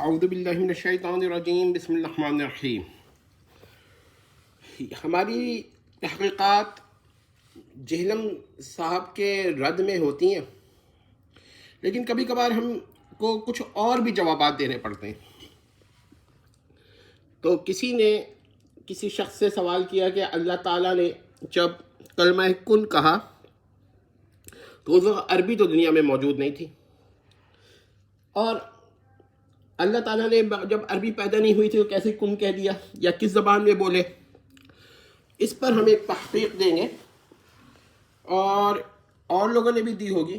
اعوذ باللہ من الشیطان الرجیم، بسم اللہ الرحمن الرحیم۔ ہماری تحقیقات جہلم صاحب کے رد میں ہوتی ہیں، لیکن کبھی کبھار ہم کو کچھ اور بھی جوابات دینے پڑتے ہیں۔ تو کسی شخص سے سوال کیا کہ اللہ تعالیٰ نے جب کلمہ کن کہا تو اس وقت عربی تو دنیا میں موجود نہیں تھی، اور اللہ تعالیٰ نے جب عربی پیدا نہیں ہوئی تھی تو کیسے کن کہہ دیا، یا کس زبان میں بولے؟ اس پر ہم ایک تحقیق دیں گے، اور لوگوں نے بھی دی ہوگی،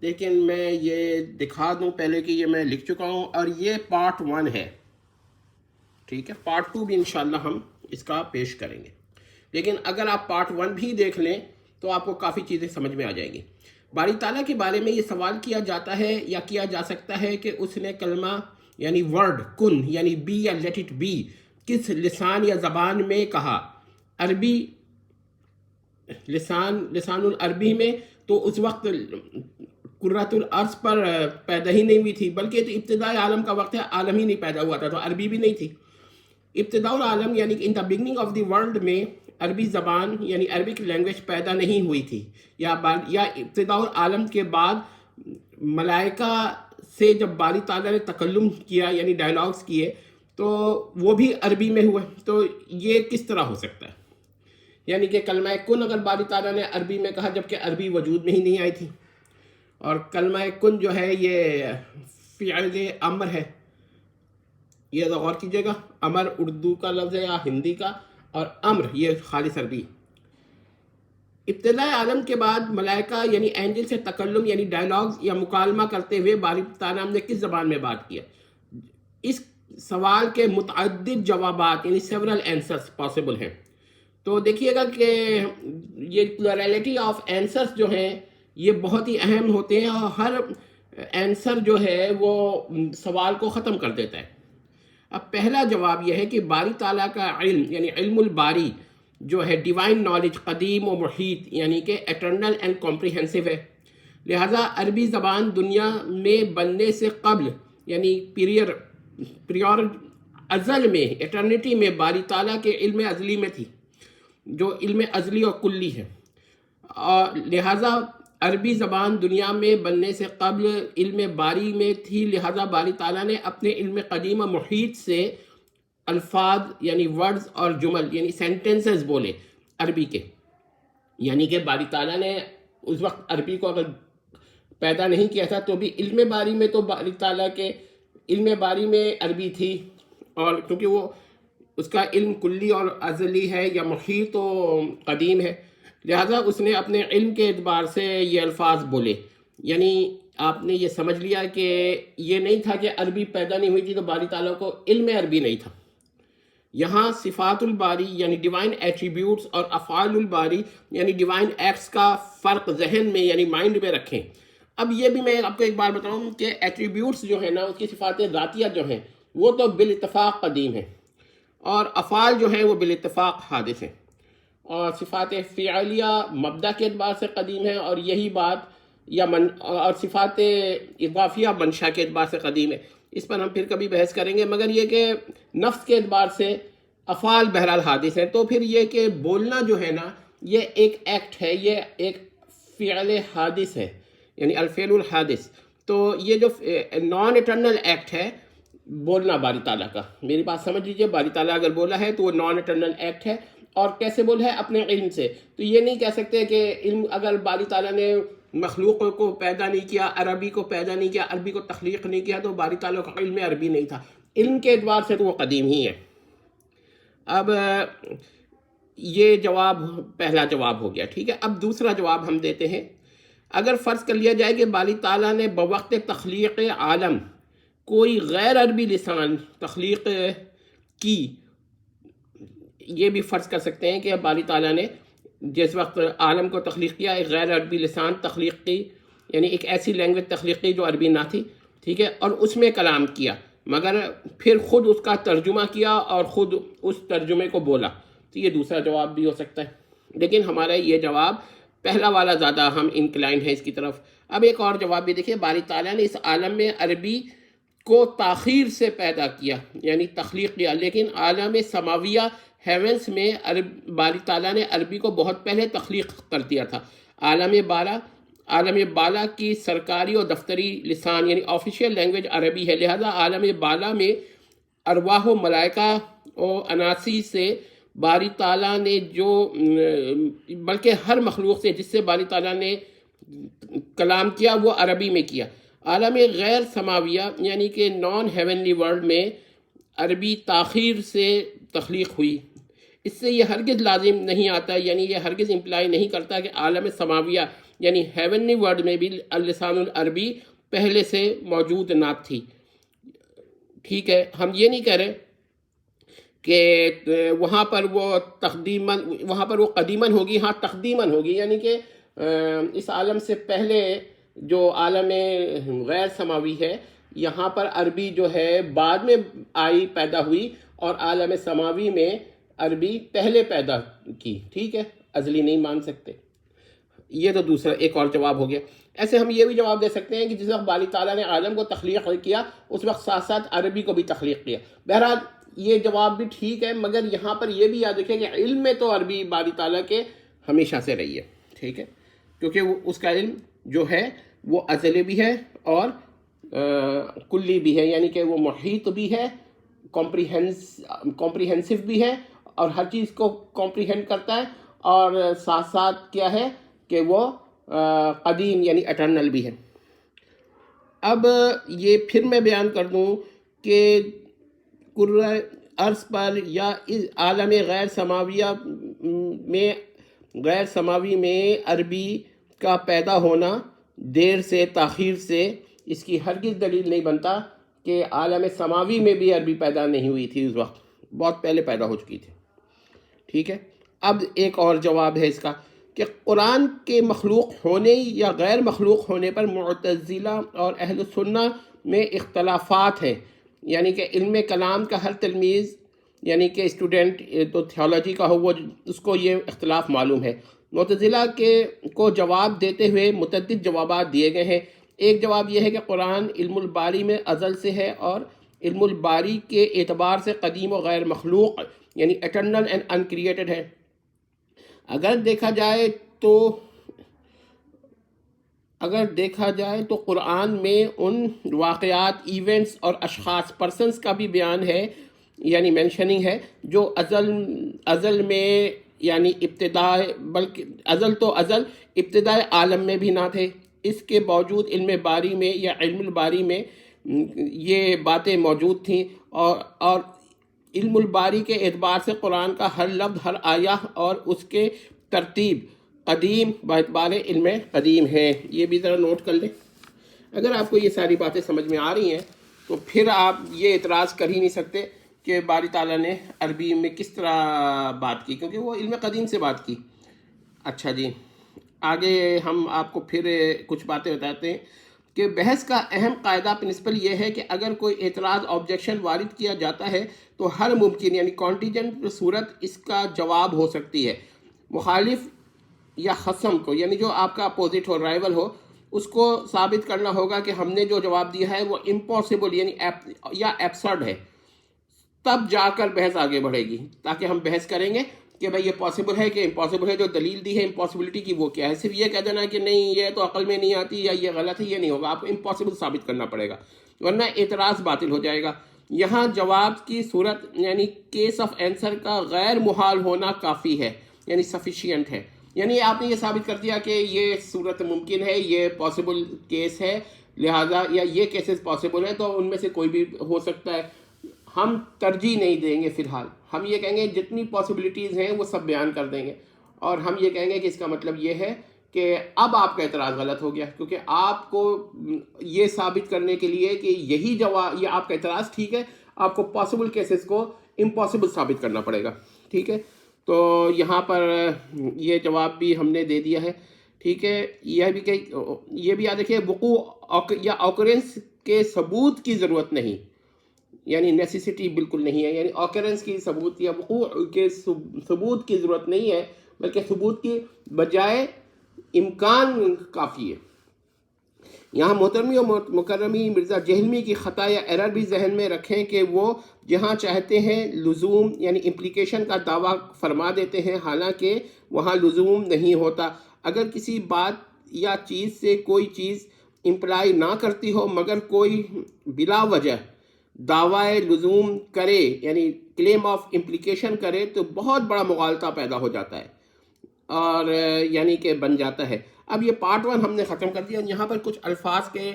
لیکن میں یہ دکھا دوں پہلے کہ یہ میں لکھ چکا ہوں، اور یہ پارٹ 1 ہے، ٹھیک ہے۔ پارٹ 2 بھی انشاءاللہ ہم اس کا پیش کریں گے، لیکن اگر آپ پارٹ 1 بھی دیکھ لیں تو آپ کو کافی چیزیں سمجھ میں آ جائیں گی۔ باری تعالیٰ کے بارے میں یہ سوال کیا جاتا ہے یا کیا جا سکتا ہے کہ اس نے کلمہ یعنی ورڈ کن یعنی بی یا لیٹ اٹ بی کس لسان یا زبان میں کہا؟ عربی لسان العربی میں، تو اس وقت کرۃ الارض پر پیدا ہی نہیں ہوئی تھی، بلکہ تو ابتداء عالم کا وقت ہے، عالم ہی نہیں پیدا ہوا تھا، تو عربی بھی نہیں تھی۔ ابتداء العالم یعنی in the beginning of the world میں عربی زبان یعنی عربک لینگویج پیدا نہیں ہوئی تھی، یا ابتداء العالم کے بعد ملائکہ سے جب باری تعالیٰ نے تکلم کیا یعنی ڈائلاگز کیے تو وہ بھی عربی میں ہوئے، تو یہ کس طرح ہو سکتا ہے؟ یعنی کہ کلمہ کن اگر باری تعالیٰ نے عربی میں کہا جبکہ عربی وجود میں ہی نہیں آئی تھی، اور کلمہ کن جو ہے یہ فعل امر ہے، یہ غور کیجیے گا، امر اردو کا لفظ ہے یا ہندی کا، اور امر یہ خالص عربی۔ ابتداء عالم کے بعد ملائکہ یعنی اینجل سے تکلم یعنی ڈائلاگز یا مکالمہ کرتے ہوئے باری تعالیٰ نے کس زبان میں بات کیا؟ اس سوال کے متعدد جوابات یعنی سیورل آنسرز پاسبل ہیں۔ تو دیکھیے گا کہ یہ پلورلٹی آف آنسرز جو ہیں یہ بہت ہی اہم ہوتے ہیں، اور ہر آنسر جو ہے وہ سوال کو ختم کر دیتا ہے۔ اب پہلا جواب یہ ہے کہ باری تعالیٰ کا علم یعنی علم الباری جو ہے ڈیوائن نالج قدیم و محیط یعنی کہ ایٹرنل اینڈ کمپریہنسو ہے، لہٰذا عربی زبان دنیا میں بننے سے قبل یعنی پریور ازل میں ایٹرنیٹی میں باری تعالیٰ کے علم ازلی میں تھی، جو علم ازلی اور کلی ہے، اور لہٰذا عربی زبان دنیا میں بننے سے قبل علم باری میں تھی، لہٰذا باری تعالیٰ نے اپنے علم قدیم و محیط سے الفاظ یعنی ورڈز اور جمل یعنی سینٹنسز بولے عربی کے، یعنی کہ باری تعالیٰ نے اس وقت عربی کو اگر پیدا نہیں کیا تھا تو بھی علم باری میں تو باری تعالیٰ کے علم باری میں عربی تھی، اور کیونکہ وہ اس کا علم کلی اور ازلی ہے یا محیط و قدیم ہے، لہٰذا اس نے اپنے علم کے اعتبار سے یہ الفاظ بولے۔ یعنی آپ نے یہ سمجھ لیا کہ یہ نہیں تھا کہ عربی پیدا نہیں ہوئی تھی تو باری تعالیٰ کو علم عربی نہیں تھا۔ یہاں صفات الباری یعنی ڈیوائن ایٹریبیوٹس اور افعال الباری یعنی ڈیوائن ایکٹس کا فرق ذہن میں یعنی مائنڈ میں رکھیں۔ اب یہ بھی میں آپ کو ایک بار بتاؤں کہ ایٹریبیوٹس جو ہیں نا، اس کی صفات ذاتیہ جو ہیں وہ تو بالاتفاق قدیم ہیں، اور افعال جو ہیں وہ بالاتفاق حادث ہیں، اور صفات فعلیہ مبدا کے اعتبار سے قدیم ہیں، اور یہی بات اور صفات اضافیہ منشا کے اعتبار سے قدیم ہے۔ اس پر ہم پھر کبھی بحث کریں گے، مگر یہ کہ نفس کے اعتبار سے افعال بہرحال حادث ہیں۔ تو پھر یہ کہ بولنا جو ہے نا یہ ایک ایکٹ ہے، یہ ایک فعل حادث ہے یعنی الفعل الحادث۔ تو یہ جو نان ایٹرنل ایکٹ ہے بولنا باری تعالیٰ کا، میری بات سمجھ لیجئے، باری تعالیٰ اگر بولا ہے تو وہ نان ایٹرنل ایکٹ ہے، اور کیسے بولا ہے؟ اپنے علم سے۔ تو یہ نہیں کہہ سکتے کہ علم اگر باری تعالیٰ نے مخلوق کو پیدا نہیں کیا، عربی کو پیدا نہیں کیا، عربی کو تخلیق نہیں کیا، تو باری تعالیٰ کا علم عربی نہیں تھا، علم کے اعتبار سے تو وہ قدیم ہی ہے۔ اب یہ پہلا جواب ہو گیا، ٹھیک ہے۔ اب دوسرا جواب ہم دیتے ہیں۔ اگر فرض کر لیا جائے کہ باری تعالیٰ نے بوقت تخلیق عالم کوئی غیر عربی لسان تخلیق کی، یہ بھی فرض کر سکتے ہیں کہ باری تعالیٰ نے جس وقت عالم کو تخلیق کیا ایک غیر عربی لسان تخلیق کی، یعنی ایک ایسی لینگویج تخلیق کی جو عربی نہ تھی، ٹھیک ہے، اور اس میں کلام کیا، مگر پھر خود اس کا ترجمہ کیا اور خود اس ترجمے کو بولا، تو یہ دوسرا جواب بھی ہو سکتا ہے، لیکن ہمارا یہ جواب پہلا والا زیادہ ہم انکلائن ہے اس کی طرف۔ اب ایک اور جواب بھی دیکھیں، باری تعالیٰ نے اس عالم میں عربی کو تاخیر سے پیدا کیا یعنی تخلیق کیا، لیکن عالم سماویہ ہیونس میں باری تعالیٰ نے عربی کو بہت پہلے تخلیق کر دیا تھا۔ عالم بالا کی سرکاری اور دفتری لسان یعنی آفیشیل لینگویج عربی ہے، لہذا عالم بالا میں ارواح و ملائکہ و اناسی سے باری تعالیٰ نے بلکہ ہر مخلوق سے جس سے باری تعالیٰ نے کلام کیا وہ عربی میں کیا۔ عالم غیر سماویہ یعنی کہ نان ہیونلی ورلڈ میں عربی تاخیر سے تخلیق ہوئی۔ اس سے یہ ہرگز لازم نہیں آتا، یعنی یہ ہرگز امپلائی نہیں کرتا کہ عالم سماویہ یعنی ہیونلی ورلڈ میں بھی اللسان العربی پہلے سے موجود نہ تھی۔ ٹھیک ہے، ہم یہ نہیں کہہ رہے کہ وہاں پر وہ قدیماً ہوگی، ہاں تقدیماً ہوگی، یعنی کہ اس عالم سے پہلے جو عالم غیر سماوی ہے یہاں پر عربی جو ہے بعد میں پیدا ہوئی، اور عالم سماوی میں عربی پہلے پیدا کی۔ ٹھیک ہے، ازلی نہیں مان سکتے۔ یہ تو دوسرا ایک اور جواب ہو گیا۔ ایسے ہم یہ بھی جواب دے سکتے ہیں کہ جس وقت باری تعالیٰ نے عالم کو تخلیق کیا اس وقت ساتھ ساتھ عربی کو بھی تخلیق کیا۔ بہرحال یہ جواب بھی ٹھیک ہے، مگر یہاں پر یہ بھی یاد رکھیں کہ علم میں تو عربی باری تعالیٰ کے ہمیشہ سے رہی ہے۔ ٹھیک ہے، کیونکہ اس کا علم جو ہے وہ ازلی بھی ہے اور کلی بھی ہے، یعنی کہ وہ محیط بھی ہے، کمپریہنسو بھی ہے، اور ہر چیز کو کمپریہنڈ کرتا ہے، اور ساتھ ساتھ کیا ہے کہ وہ قدیم یعنی اٹرنل بھی ہے۔ اب یہ پھر میں بیان کر دوں کہ کرۂ ارض پر یا عالم غیر سماوی میں عربی کا پیدا ہونا دیر سے تاخیر سے اس کی ہرگز دلیل نہیں بنتا کہ عالم سماوی میں بھی عربی پیدا نہیں ہوئی تھی، اس وقت بہت پہلے پیدا ہو چکی تھی۔ ٹھیک ہے، اب ایک اور جواب ہے اس کا کہ قرآن کے مخلوق ہونے یا غیر مخلوق ہونے پر معتزلہ اور اہل سنہ میں اختلافات ہیں، یعنی کہ علم کلام کا ہر تلمیذ یعنی کہ اسٹوڈنٹ تو تھیولوجی کا ہو وہ اس کو یہ اختلاف معلوم ہے۔ معتزلہ کو جواب دیتے ہوئے متعدد جوابات دیے گئے ہیں۔ ایک جواب یہ ہے کہ قرآن علم الباری میں ازل سے ہے اور علم الباری کے اعتبار سے قدیم و غیر مخلوق یعنی اٹرنل اینڈ انکریٹڈ ہے۔ اگر دیکھا جائے تو قرآن میں ان واقعات، ایونٹس اور اشخاص، پرسنز کا بھی بیان ہے یعنی مینشننگ ہے جو ازل میں یعنی ابتدائے عالم میں بھی نہ تھے۔ اس کے باوجود علم باری میں یا علم الباری میں یہ باتیں موجود تھیں، اور علم الباری کے اعتبار سے قرآن کا ہر لفظ، ہر آیہ اور اس کے ترتیب قدیم باعتبار علم قدیم ہے۔ یہ بھی ذرا نوٹ کر لیں۔ اگر آپ کو یہ ساری باتیں سمجھ میں آ رہی ہیں تو پھر آپ یہ اعتراض کر ہی نہیں سکتے کہ باری تعالیٰ نے عربی میں کس طرح بات کی، کیونکہ وہ علم قدیم سے بات کی۔ اچھا جی، آگے ہم آپ کو پھر کچھ باتیں بتاتے ہیں کہ بحث کا اہم قاعدہ پرنسپل یہ ہے کہ اگر کوئی اعتراض آبجیکشن وارد کیا جاتا ہے تو ہر ممکن یعنی کانٹیجنٹ صورت اس کا جواب ہو سکتی ہے۔ مخالف یا خصم کو یعنی جو آپ کا اپوزٹ ہو، رائیول ہو، اس کو ثابت کرنا ہوگا کہ ہم نے جو جواب دیا ہے وہ امپاسبل یعنی یا ایبسرڈ ہے، تب جا کر بحث آگے بڑھے گی، تاکہ ہم بحث کریں گے کہ بھائی یہ پاسبل ہے کہ امپاسبل ہے، جو دلیل دی ہے امپاسبلٹی کی وہ کیا ہے۔ صرف یہ کہہ دینا کہ نہیں یہ تو عقل میں نہیں آتی یا یہ غلط ہے، یہ نہیں ہوگا، آپ کو امپاسبل ثابت کرنا پڑے گا، ورنہ اعتراض باطل ہو جائے گا۔ یہاں جواب کی صورت یعنی کیس آف آنسر کا غیر محال ہونا کافی ہے، یعنی سفیشینٹ ہے، یعنی آپ نے یہ ثابت کر دیا کہ یہ صورت ممکن ہے، یہ پاسبل کیس ہے، لہٰذا یا یہ کیسز پاسبل ہیں تو ان میں سے کوئی بھی ہو سکتا ہے۔ ہم ترجیح نہیں دیں گے، فی الحال ہم یہ کہیں گے جتنی پاسبلٹیز ہیں وہ سب بیان کر دیں گے، اور ہم یہ کہیں گے کہ اس کا مطلب یہ ہے کہ اب آپ کا اعتراض غلط ہو گیا، کیونکہ آپ کو یہ ثابت کرنے کے لیے کہ یہی جواب، یہ آپ کا اعتراض ٹھیک ہے، آپ کو پاسبل کیسز کو امپاسبل ثابت کرنا پڑے گا۔ ٹھیک ہے، تو یہاں پر یہ جواب بھی ہم نے دے دیا ہے۔ ٹھیک ہے، یہ بھی یاد رکھیے وقوع یا اوکرنس کے ثبوت کی ضرورت نہیں، یعنی نیسیسٹی بالکل نہیں ہے، یعنی اوکرنس کی ثبوت یا وقوع کے ثبوت کی ضرورت نہیں ہے، بلکہ ثبوت کی بجائے امکان کافی ہے۔ یہاں محترمی و مکرمی مرزا جہلمی کی خطا یا ایرر بھی ذہن میں رکھیں کہ وہ جہاں چاہتے ہیں لزوم یعنی امپلیکیشن کا دعویٰ فرما دیتے ہیں، حالانکہ وہاں لزوم نہیں ہوتا۔ اگر کسی بات یا چیز سے کوئی چیز امپلائی نہ کرتی ہو مگر کوئی بلا وجہ دعوی لزوم کرے یعنی کلیم آف امپلیکیشن کرے تو بہت بڑا مغالطہ پیدا ہو جاتا ہے اور یعنی کہ بن جاتا ہے۔ اب یہ پارٹ 1 ہم نے ختم کر دیا۔ یہاں پر کچھ الفاظ کے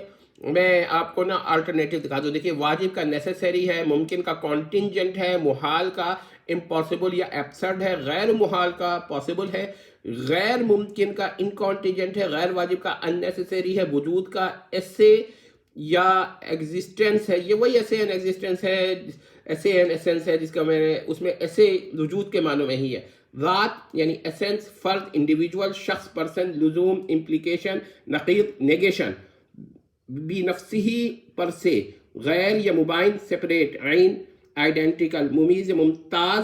میں آپ کو نا آلٹرنیٹیو دکھا دوں۔ دیکھیے واجب کا نیسیسری ہے، ممکن کا کانٹینجنٹ ہے، محال کا امپاسبل یا ایبسرڈ ہے، غیر محال کا پاسبل ہے، غیر ممکن کا انکانٹینجنٹ ہے، غیر واجب کا ان نیسیسری ہے، وجود کا ایسے یا ایگزسٹنس ہے، یہ وہی ایسے اینڈ ایگزسٹنس ہے، ایسے اینڈ ایسنس ہے جس کا میں نے اس میں ایسے وجود کے معنوں میں ہی ہے۔ ذات یعنی ایسنس، فرد انڈیویجول، شخص پرسن، لزوم امپلیکیشن، نقیض نیگیشن، بنفسہ پر سے، غیر یا مباین سپریٹ، عین آئیڈینٹیکل، ممیز یا ممتاز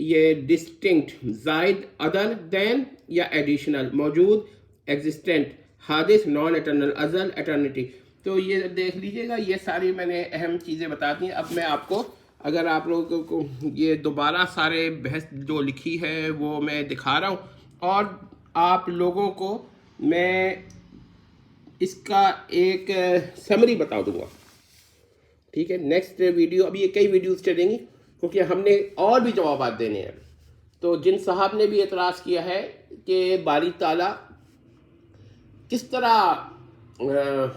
یہ ڈسٹنکٹ، زائد ادر دین یا ایڈیشنل، موجود ایگزسٹنٹ، حادث نان ایٹرنل، ازل ایٹرنیٹی۔ تو یہ دیکھ لیجئے گا، یہ ساری میں نے اہم چیزیں بتا دی ہیں۔ اب میں آپ کو اگر آپ لوگوں کو یہ دوبارہ سارے بحث جو لکھی ہے وہ میں دکھا رہا ہوں اور آپ لوگوں کو میں اس کا ایک سمری بتا دوں گا، ٹھیک ہے؟ نیکسٹ ویڈیو، ابھی یہ کئی ویڈیوز چلیں گی کیونکہ ہم نے اور بھی جوابات دینے ہیں۔ تو جن صاحب نے بھی اعتراض کیا ہے کہ باری تعالیٰ کس طرح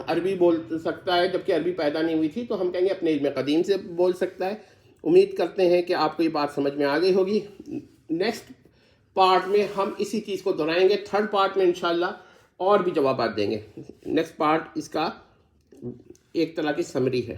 عربی بول سکتا ہے جبکہ عربی پیدا نہیں ہوئی تھی، تو ہم کہیں گے اپنے علم قدیم سے بول سکتا ہے۔ امید کرتے ہیں کہ آپ کو یہ بات سمجھ میں آ گئی ہوگی۔ نیکسٹ پارٹ میں ہم اسی چیز کو دہرائیں گے، تھرڈ پارٹ میں انشاءاللہ اور بھی جوابات دیں گے۔ نیکسٹ پارٹ اس کا ایک طرح کی سمری ہے۔